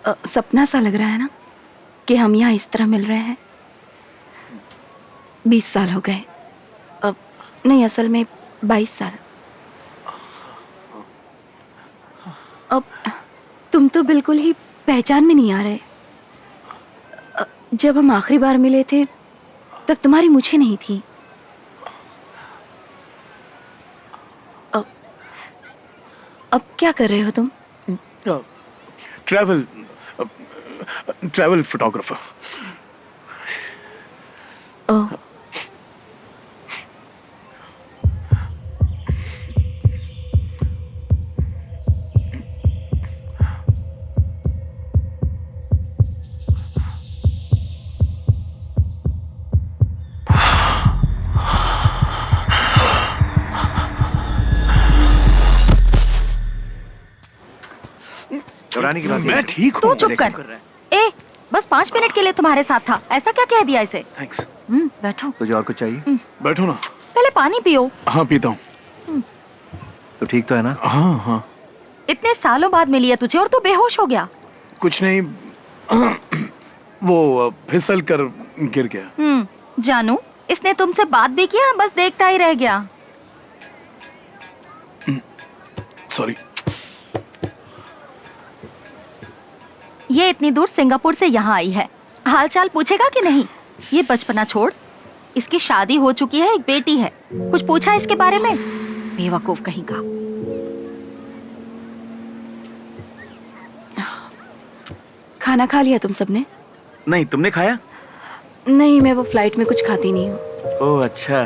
सपना सा लग रहा है ना कि हम यहाँ इस तरह मिल रहे हैं। 20 साल हो गए। नहीं, असल में 22 साल। अब तुम तो बिल्कुल ही पहचान में नहीं आ रहे। जब हम आखिरी बार मिले थे तब तुम्हारी मुझे नहीं थी। अब क्या कर रहे हो तुम? Travel photographer. ओह, घबराने की बात नहीं। मैं ठीक तू हूँ। चुप कर। ए, बस 5 मिनट के लिए तुम्हारे साथ था, ऐसा क्या कह दिया इसे? थैंक्स। बैठो। तुझे और कुछ चाहिए? बैठो ना। पहले पानी पियो। हाँ पीता हूँ। तो ठीक तो है ना? हाँ हाँ। इतने सालों बाद मिली है तुझे और तू बेहोश हो गया। कुछ नहीं, वो फिसल कर गिर गया। जानू, इसने तुमसे बात भी किया, बस देखता ही रह गया। सॉरी। ये इतनी दूर सिंगापुर से यहाँ आई है, हालचाल पूछेगा कि नहीं? ये बचपना छोड़, इसकी शादी हो चुकी है, एक बेटी है। कुछ पूछा इसके बारे में? बेवकूफ कहीं का। खाना खा लिया तुम सबने? नहीं, तुमने खाया? नहीं, मैं वो फ्लाइट में कुछ खाती नहीं हूँ। ओह अच्छा।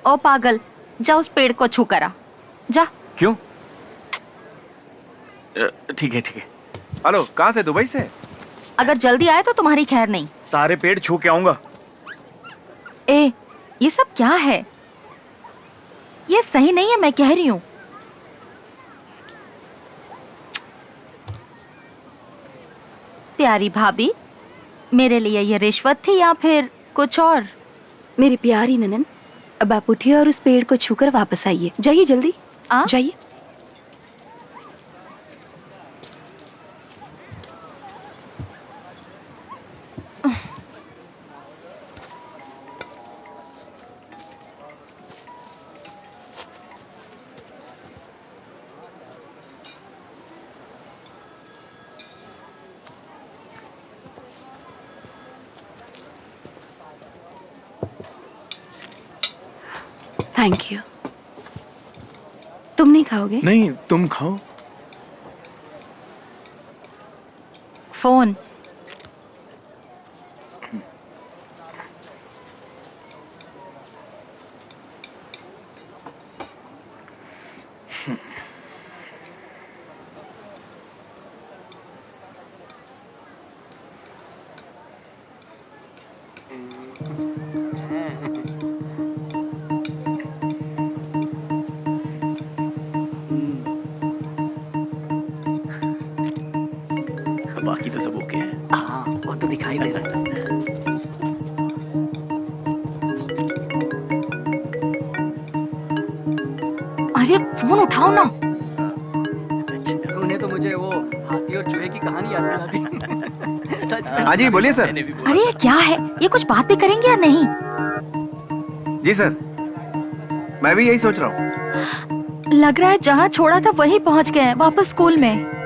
ओ पागल, जा उस पेड़ को छू करा, जा। क्यों? ठीक है ठीक है। हेलो, कहाँ से? दुबई से? अगर जल्दी आए तो तुम्हारी खैर नहीं। सारे पेड़ छू के आऊंगा। ए, ये सब क्या है? ये सही नहीं है, मैं कह रही हूँ। प्यारी भाभी, मेरे लिए ये रिश्वत थी या फिर कुछ और? मेरी प्यारी ननन, अब आप उठिए और उस पेड़ को छूकर वापस आइए। जाइए जल्दी, जाइए। Thank you. तुम नहीं खाओगे? नहीं, तुम खाओ। फोन। बाकी तो सब ओके है। हाँ, वो तो दिखाई दे रहा है। अरे फोन उठाओ ना। तूने तो मुझे वो हाथी और चूहे की कहानी याद दिला दी। सच में। हाँ जी, बोलिए सर। अरे ये क्या है? ये कुछ बात भी करेंगे या नहीं? जी सर, मैं भी यही सोच रहा हूँ। लग रहा है जहाँ छोड़ा था वहीं पहुँच गए हैं, वापस स्कूल में।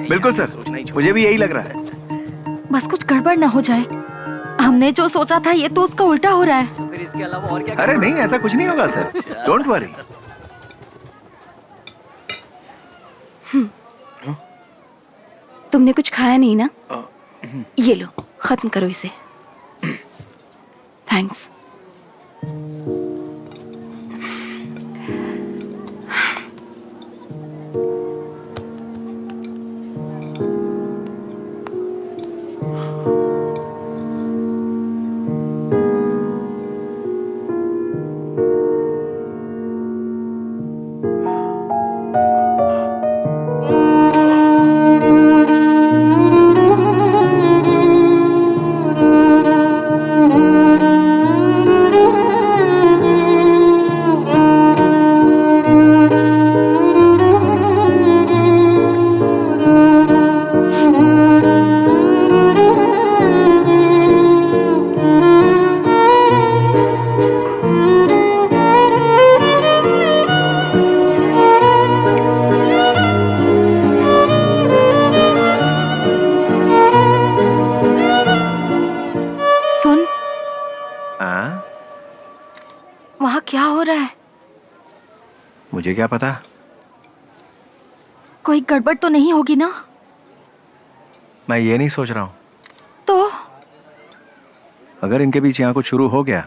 बिल्कुल सर, मुझे भी यही लग रहा है। बस कुछ गड़बड़ ना हो जाए। हमने जो सोचा था ये तो उसका उल्टा हो रहा है। तो फिर इसके अलावा और क्या? अरे नहीं, ऐसा कुछ नहीं होगा सर, डोंट वरी। तुमने कुछ खाया नहीं ना? ये लो, खत्म करो इसे। थैंक्स। मुझे क्या पता। कोई गड़बड़ तो नहीं होगी ना? मैं ये नहीं सोच रहा हूँ। तो अगर इनके बीच यहाँ कुछ शुरू हो गया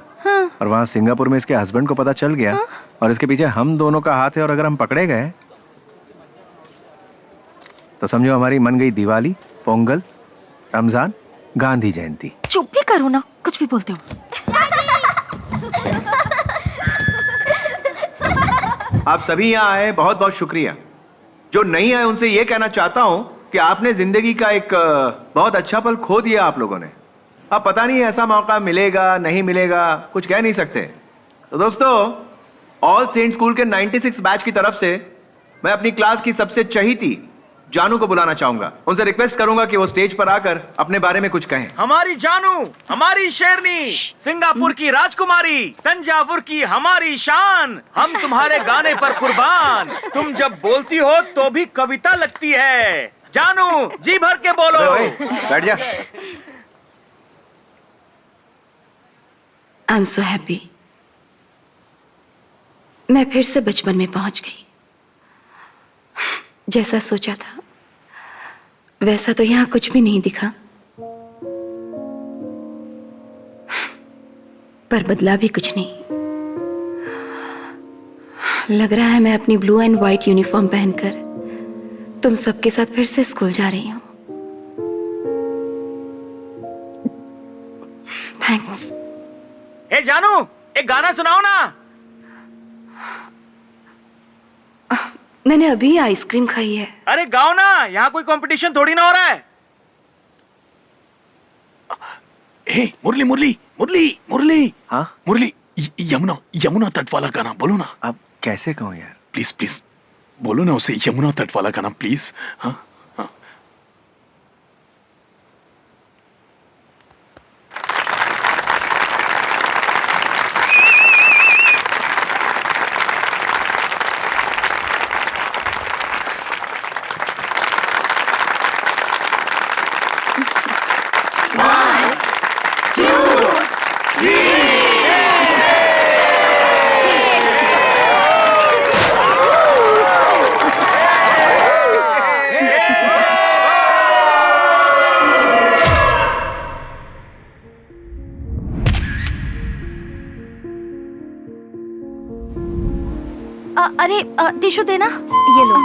और वहाँ सिंगापुर में इसके हस्बैंड को पता चल गया और इसके पीछे हम दोनों का हाथ है और अगर हम पकड़े गए तो समझो हमारी मन गई दिवाली, पोंगल, रमजान, गांधी जयंती। चुप भी करो ना, कुछ भी बोलते हो। आप सभी यहाँ आए, बहुत बहुत शुक्रिया। जो नहीं आए उनसे ये कहना चाहता हूँ कि आपने जिंदगी का एक बहुत अच्छा पल खो दिया आप लोगों ने। अब पता नहीं ऐसा मौका मिलेगा नहीं मिलेगा, कुछ कह नहीं सकते। तो दोस्तों, ऑल सेंट स्कूल के 96 बैच की तरफ से मैं अपनी क्लास की सबसे चहीती जानू को बुलाना चाहूंगा। उनसे रिक्वेस्ट करूंगा कि वो स्टेज पर आकर अपने बारे में कुछ कहें। हमारी जानू, हमारी शेरनी, सिंगापुर की राजकुमारी, तंजावुर की हमारी शान, हम तुम्हारे गाने पर कुर्बान। तुम जब बोलती हो तो भी कविता लगती है। जानू, जी भर के बोलो। ओए, बैठ जा। I am so happy. मैं फिर से बचपन में पहुंच गई। जैसा सोचा था वैसा तो यहाँ कुछ भी नहीं दिखा, पर बदला भी कुछ नहीं। लग रहा है मैं अपनी ब्लू एंड व्हाइट यूनिफॉर्म पहनकर तुम सबके साथ फिर से स्कूल जा रही हूँ। थैंक्स। ए जानू, एक गाना सुनाओ ना। मैंने अभी आइसक्रीम खाई है। अरे गाओ ना, यहाँ कोई कंपटीशन थोड़ी ना हो रहा है। हे मुरली मुरली मुरली मुरली, हाँ मुरली, यमुना यमुना तट वाला गाना बोलो ना। अब कैसे कहूँ यार। प्लीज प्लीज बोलो ना उसे, यमुना तट वाला गाना प्लीज। हाँ हाँ। अरे टिश्यू देना, ये लो।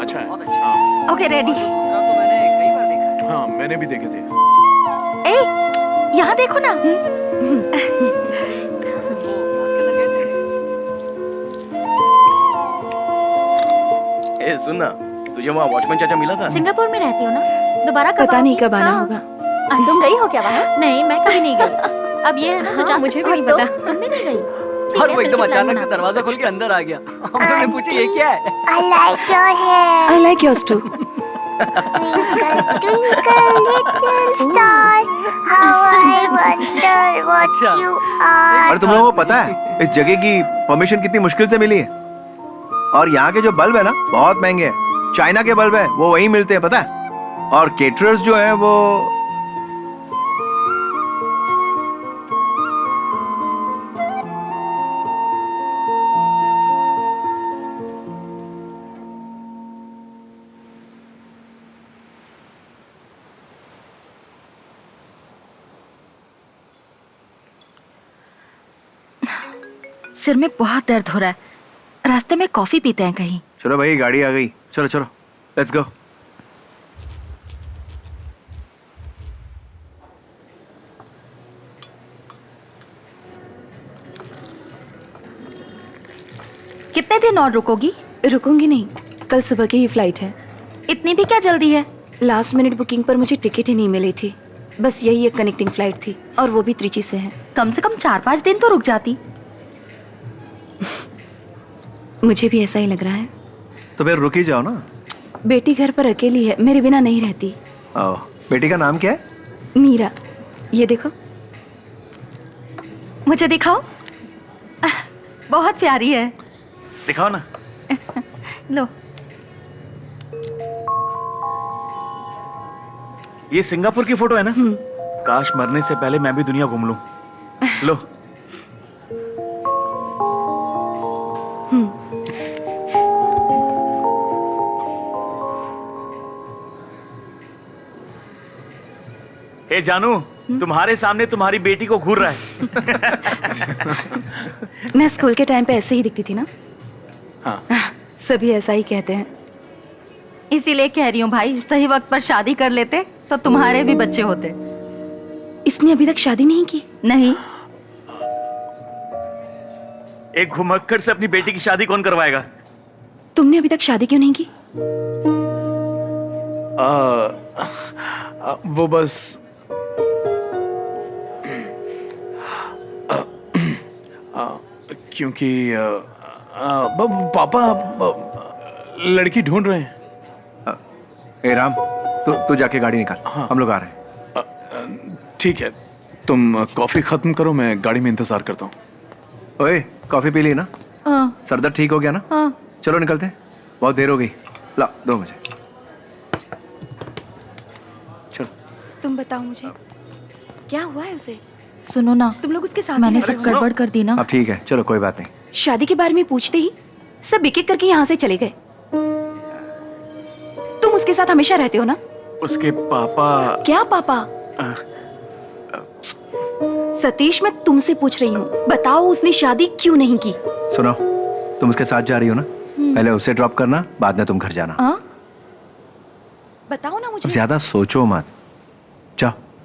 अच्छा है। बहुत अच्छा। Okay, ready. दूसरा तो मैंने कई बार देखा है। हाँ मैंने भी देखे थे। ए, यहाँ देखो ना। वो क्लास के अंदर गए थे। ए सुन ना, तुझे वहाँ वॉचमैन चाचा मिला था? सिंगापुर में रहती हो ना? दोबारा कब पता नहीं आओगी? कब आना हाँ। होगा। तुम गई हो क्या वहाँ? नहीं, मैं कभी नहीं गई। अब ये है ना, हाँ, मुझे भी नहीं तो पता। तुम भी नहीं गई? ठीक और है, वो एकदम मिलके अचानक प्लान से बनाते दरवाजा खोल के अंदर आ गया। हम लोगों ने पूछा ये क्या है? I like your hair. I like yours too. Twinkle, twinkle, little star. How I wonder what अच्छा। you are. और तुम लोगों को पता है इस जगह की परमिशन कितनी मुश्किल से मिली है? और यहाँ के जो बल्ब है ना, बहुत महंगे हैं। चाइना के बल्ब है वो वहीं मिलते हैं, पता है? और केटरर्स जो हैं वो सिर में बहुत दर्द हो रहा है। रास्ते में कॉफी पीते हैं कहीं। चलो भाई, गाड़ी आ गई। चलो चलो, लेट्स गो। कितने दिन और रुकोगी? रुकूंगी नहीं, कल सुबह की ही फ्लाइट है। इतनी भी क्या जल्दी है? लास्ट मिनट बुकिंग पर मुझे टिकट ही नहीं मिली थी। बस यही एक कनेक्टिंग फ्लाइट थी और वो भी त्रिची से है। कम से कम 4-5 दिन तो रुक जाती। मुझे भी ऐसा ही लग रहा है। तो फिर रुक ही जाओ ना। बेटी घर पर अकेली है, मेरे बिना नहीं रहती। आओ, बेटी का नाम क्या है? मीरा। ये देखो। मुझे दिखाओ। बहुत प्यारी है। दिखाओ ना। लो। ये सिंगापुर की फोटो है ना? काश मरने से पहले मैं भी दुनिया घूम लूं। लो। हे जानू, तुम्हारे सामने तुम्हारी बेटी को घूर रहा है। मैं स्कूल के टाइम पे ऐसे ही दिखती थी ना। हाँ। सभी ऐसा ही कहते हैं। इसीलिए कह रही हूँ भाई, सही वक्त पर शादी कर लेते तो तुम्हारे भी बच्चे होते। इसने अभी तक शादी नहीं की। नहीं, एक घुमक्कड़ से अपनी बेटी की शादी कौन करवाएगा? तुमने अभी तक शादी क्यों नहीं की? वो बस क्योंकि पापा लड़की ढूंढ रहे हैं। ए राम, तू जाके गाड़ी निकाल। हम लोग आ रहे हैं। ठीक है, तुम कॉफी खत्म करो, मैं गाड़ी में इंतजार करता हूँ। ओए, कॉफी पी ली ना? सर दर्द ठीक हो गया ना? चलो निकलते हैं, बहुत देर हो गई। ला, 2 बजे। चलो। तुम बताओ मुझे, क्या हुआ है उसे? सुनो ना, तुम लोग उसके साथ मैंने ही सब रहते हो? गड़बड़ कर दी ना। अब ठीक है, चलो कोई बात नहीं। शादी के बारे में पूछते ही सब एक एक करके यहाँ से चले गए। तुम उसके साथ हमेशा रहते हो ना? उसके पापा। क्या पापा? सतीश, मैं तुमसे पूछ रही हूँ, बताओ उसने शादी क्यों नहीं की? सुनो, तुम उसके साथ जा रही हो ना? पहले उसे ड्रॉप करना, बाद में तुम घर जाना। बताओ ना अब मुझे। ज्यादा सोचो मत।